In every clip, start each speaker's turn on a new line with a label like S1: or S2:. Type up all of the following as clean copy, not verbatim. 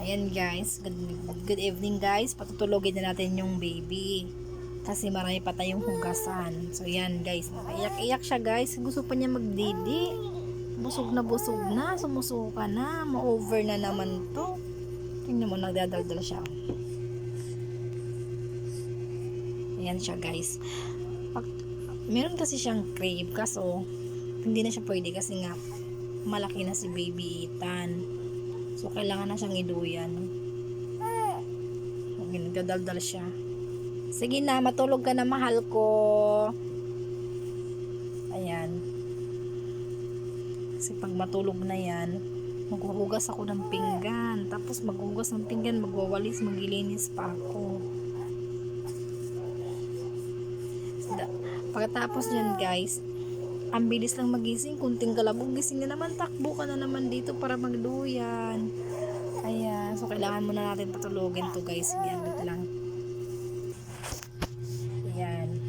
S1: Ayan guys, good evening guys. Patutulogin na natin yung baby. Kasi marami pa tayong hugasan. So yan guys, iyak-iyak siya guys. Gusto pa niya magdidi. Busog na, sumusuka na. Ma-over na naman to. Tingnan mo, nagdadaldal siya. Ayan siya guys. Pag, meron kasi siyang crave, kaso hindi na siya pwede kasi nga malaki na si baby Ethan. So kailangan na siyang iduyan. Nagdadaldal siya. Sige na, matulog ka na, mahal ko. Ayan. Kasi pag matulog na yan, maghuhugas ako ng pinggan. Tapos maghuhugas ng pinggan, magwawalis, maglilinis pa ako. Pagkatapos yan guys, ang bilis lang magising, kunting galabog gising na naman, takbo ka na naman dito para magduyan. Ayan, so kailangan muna natin patulogin to guys. Ayan, lang. Ayan.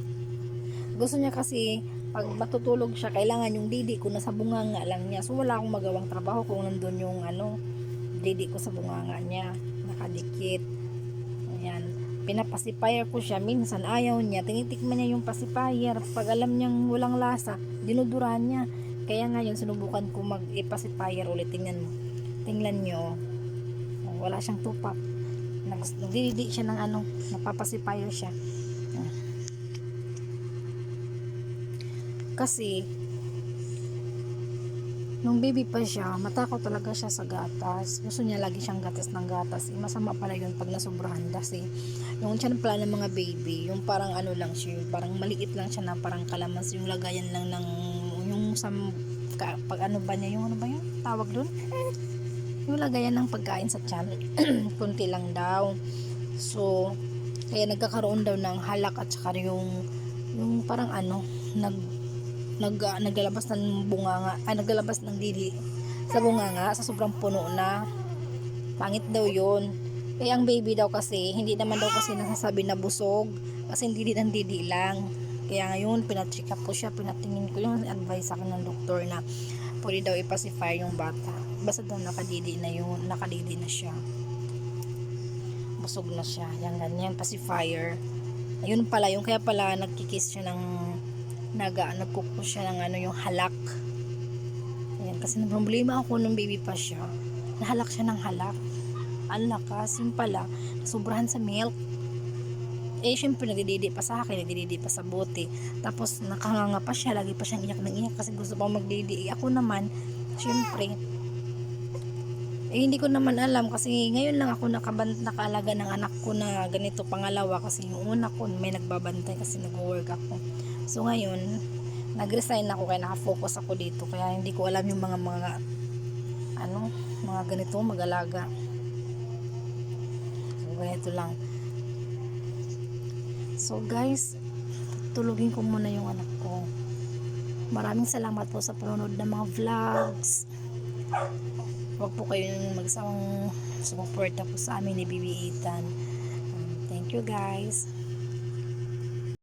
S1: Gusto niya kasi, pag matutulog siya, kailangan yung didi ko nasa bunganga lang niya. So wala akong magawang trabaho kung nandun yung didi ko sa bunganga niya, nakadikit. Ayan. Pinapasipayer ko siya, minsan ayaw niya, tinitikman niya yung pacifier. Pag alam niyang walang lasa, dinuduran niya. Kaya ngayon sinubukan ko mag-pacifier ulit. Tingnan niyo, wala siyang tupak. Nagdidi siya ng napapasipayo siya. Kasi nung baby pa siya, matakot talaga siya sa gatas. Gusto niya lagi siyang gatas ng gatas. Masama pala yun pag nasobrahan kasi yung tiyan pala ng mga baby, yung parang lang siya, yung parang maliit lang siya na parang kalamas, yung lagayan lang ng yung pag ba niya, yung ba yun tawag doon, yung lagayan ng pagkain sa tiyan. Kunti lang daw. So kaya nagkakaroon daw ng halak at saka yung parang naglalabas ng bunganga, naglalabas ng dili sa bunganga sa sobrang puno na. Pangit daw yun. Kaya ang baby daw kasi, hindi naman daw kasi nasasabi na busog, kasi dili ng didi lang. Kaya ngayon, pinacheck up ko siya, pinatingin ko yung advice sa akin ng doktor na pwede daw i-pacifier yung bata. Basta daw nakadidi na siya. Busog na siya. Yan, ganyan, pacifier. Ayun pala, yung kaya pala nagkikis siya ng nagkukus siya ng yung halak. Ayan, kasi nang problema ako nung baby pa siya. Nahalak siya ng halak. Ang lakas, yung pala, sobrahan sa milk. Syempre, nagdididi pa sa akin, nagdididi pa sa bote. Tapos, nakanganga pa siya, lagi pa siyang iyak ng iyak kasi gusto pa magdidi. Ako naman, syempre, hindi ko naman alam kasi ngayon lang ako nakaalaga ng anak ko na ganito pangalawa kasi yung una ko may nagbabantay kasi nag-work ako. So ngayon, nag-resign ako kaya nakafocus ako dito. Kaya hindi ko alam yung mga ganito mag-alaga. So ganito lang. So guys, tulugin ko muna yung anak ko. Maraming salamat po sa panonood ng mga vlogs. Huwag po kayo magsawang sumuporta po sa amin ni Baby Ethan. Thank you guys.